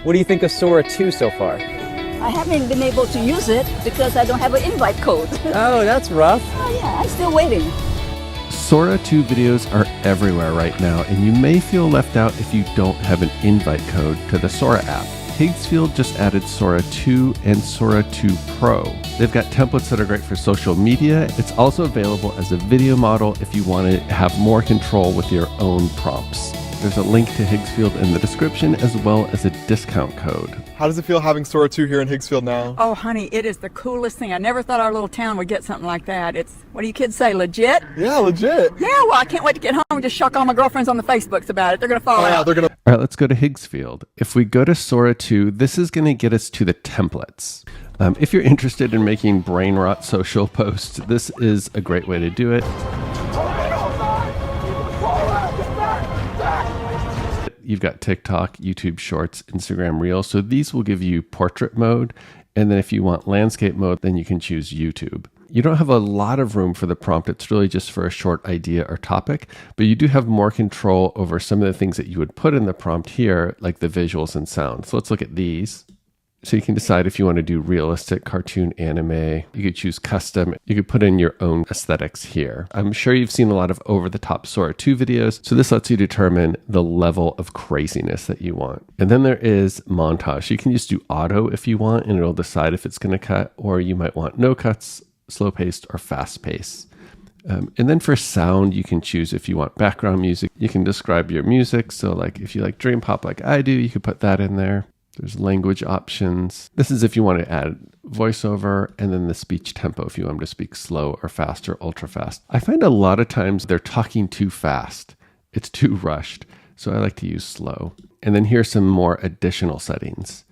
What do you think of Sora 2 so far? I haven't been able to use it because I don't have an invite code. Oh, that's rough. Oh yeah, I'm still waiting. Sora 2 videos are everywhere right now, and you may feel left out if you don't have an invite code to the Sora app. Higgsfield just added Sora 2 and Sora 2 Pro. They've got templates that are great for social media. It's also available as a video model if you want to have more control with your own prompts. There's a link to Higgsfield in the description as well as a discount code. How does it feel having Sora 2 here in Higgsfield now? Oh, honey, it is the coolest thing. I never thought our little town would get something like that. It's, what do you kids say, legit? Yeah, legit. Yeah, well, I can't wait to get home and just shock all my girlfriends on the Facebooks about it. They're going to fall out. They're gonna. All right, let's go to Higgsfield. If we go to Sora 2, this is going to get us to the templates. If you're interested in making brain rot social posts, this is a great way to do it. You've got TikTok, YouTube Shorts, Instagram Reels. So these will give you portrait mode. And then if you want landscape mode, then you can choose YouTube. You don't have a lot of room for the prompt. It's really just for a short idea or topic, but you do have more control over some of the things that you would put in the prompt here, like the visuals and sound. So let's look at these. So you can decide if you want to do realistic, cartoon, anime. You could choose custom. You could put in your own aesthetics here. I'm sure you've seen a lot of over-the-top Sora 2 videos, so this lets you determine the level of craziness that you want. And then there is montage. You can just do auto if you want, and it'll decide if it's going to cut, or you might want no cuts, slow-paced, or fast-paced. And then for sound, you can choose if you want background music. You can describe your music. So like if you like dream pop like I do, you could put that in there. There's language options. This is if you want to add voiceover, and then the speech tempo if you want them to speak slow or fast or ultra fast. I find a lot of times they're talking too fast. It's too rushed. So I like to use slow. And then here's some more additional settings.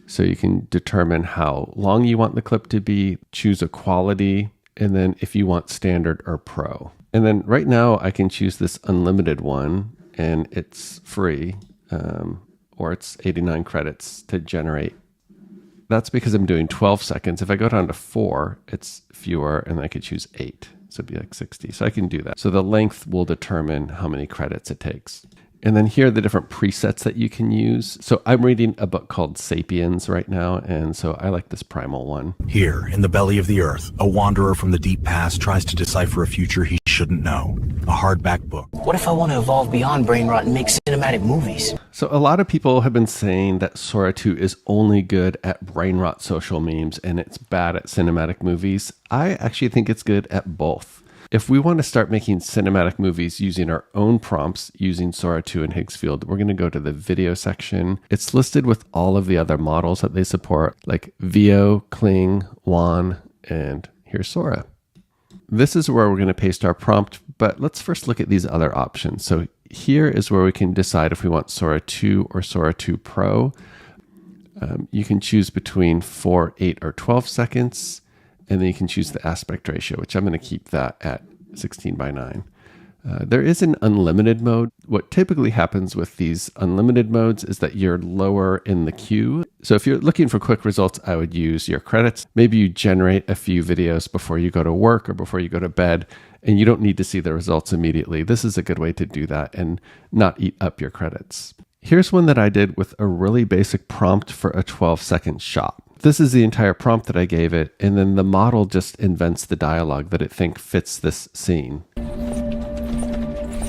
So you can determine how long you want the clip to be, choose a quality, and then if you want standard or pro. And then right now I can choose this unlimited one, and it's free. Or it's 89 credits to generate. That's because I'm doing 12 seconds. If I go down to 4, it's fewer, and I could choose 8. So it'd be like 60. So I can do that. So the length will determine how many credits it takes. And then here are the different presets that you can use. So I'm reading a book called Sapiens right now, and so I like this primal one. Here, in the belly of the earth, a wanderer from the deep past tries to decipher a future he shouldn't know. A hardback book. What if I want to evolve beyond brain rot and make cinematic movies? So a lot of people have been saying that Sora 2 is only good at brain rot social memes and it's bad at cinematic movies. I actually think it's good at both. If we want to start making cinematic movies using our own prompts using Sora 2 and Higgsfield, we're going to go to the video section. It's listed with all of the other models that they support, like Veo, Kling, Wan, and here's Sora. This is where we're going to paste our prompt, but let's first look at these other options. So here is where we can decide if we want Sora 2 or Sora 2 Pro. You can choose between 4, 8, or 12 seconds. And then you can choose the aspect ratio, which I'm going to keep that at 16:9. There is an unlimited mode. What typically happens with these unlimited modes is that you're lower in the queue. So if you're looking for quick results, I would use your credits. Maybe you generate a few videos before you go to work or before you go to bed, and you don't need to see the results immediately. This is a good way to do that and not eat up your credits. Here's one that I did with a really basic prompt for a 12-second shot. This is the entire prompt that I gave it, and then the model just invents the dialogue that it thinks fits this scene.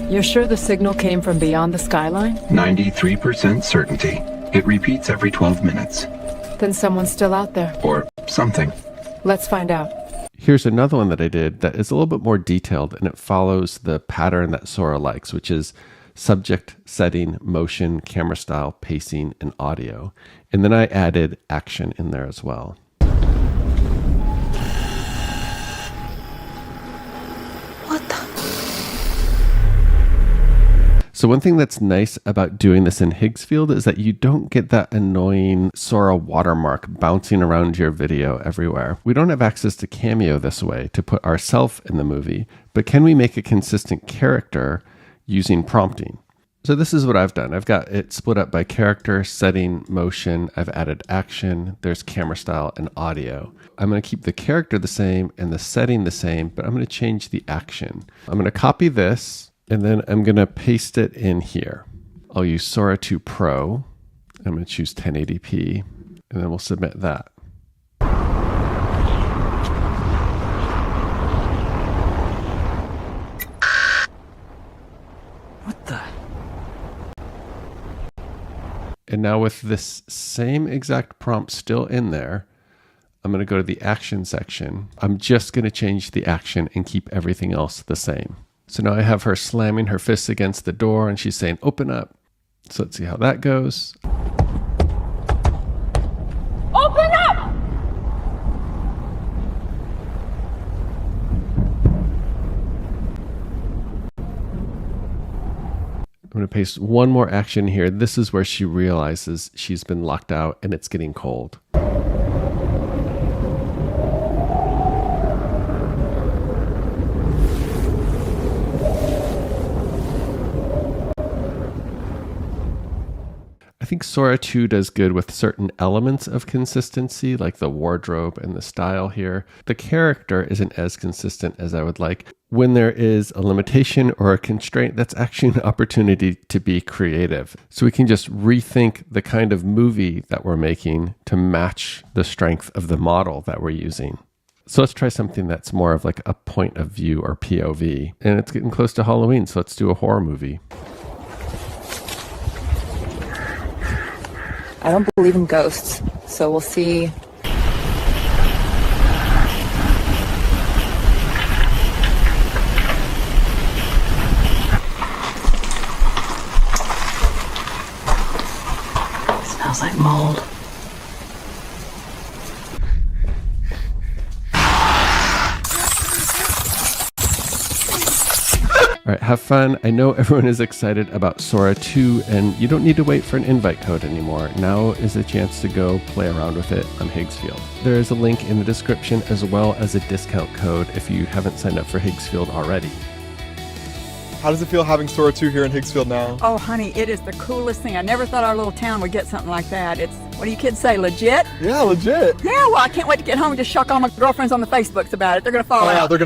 You're sure the signal came from beyond the skyline? 93% certainty. It repeats every 12 minutes. Then someone's still out there. Or something. Let's find out. Here's another one that I did that is a little bit more detailed, and it follows the pattern that Sora likes, which is subject, setting, motion, camera style, pacing, and audio. And then I added action in there as well. What the? So one thing that's nice about doing this in Higgsfield is that you don't get that annoying Sora watermark bouncing around your video everywhere. We don't have access to Cameo this way to put ourselves in the movie, but can we make a consistent character using prompting? So this is what I've done. I've got it split up by character, setting, motion. I've added action. There's camera style and audio. I'm going to keep the character the same and the setting the same, but I'm going to change the action. I'm going to copy this, and then I'm going to paste it in here. I'll use Sora 2 Pro. I'm going to choose 1080p, and then we'll submit that. What the? And now with this same exact prompt still in there, I'm going to go to the action section. I'm just going to change the action and keep everything else the same. So now I have her slamming her fists against the door and she's saying, open up. So let's see how that goes. Open up! I'm going to paste one more action here. This is where she realizes she's been locked out and it's getting cold. I think Sora 2 does good with certain elements of consistency, like the wardrobe and the style here. The character isn't as consistent as I would like. When there is a limitation or a constraint, that's actually an opportunity to be creative. So we can just rethink the kind of movie that we're making to match the strength of the model that we're using. So let's try something that's more of like a point of view or POV. And it's getting close to Halloween, so let's do a horror movie. I don't believe in ghosts, so we'll see. Smells like mold. All right, have fun. I know everyone is excited about Sora 2, and you don't need to wait for an invite code anymore. Now is a chance to go play around with it on Higgsfield. There is a link in the description as well as a discount code if you haven't signed up for Higgsfield already. How does it feel having Sora 2 here in Higgsfield now? Oh, honey, it is the coolest thing. I never thought our little town would get something like that. It's, what do you kids say, legit? Yeah, legit. Yeah, well, I can't wait to get home and just shock all my girlfriends on the Facebooks about it. They're going to fall Oh, yeah, out. they're gonna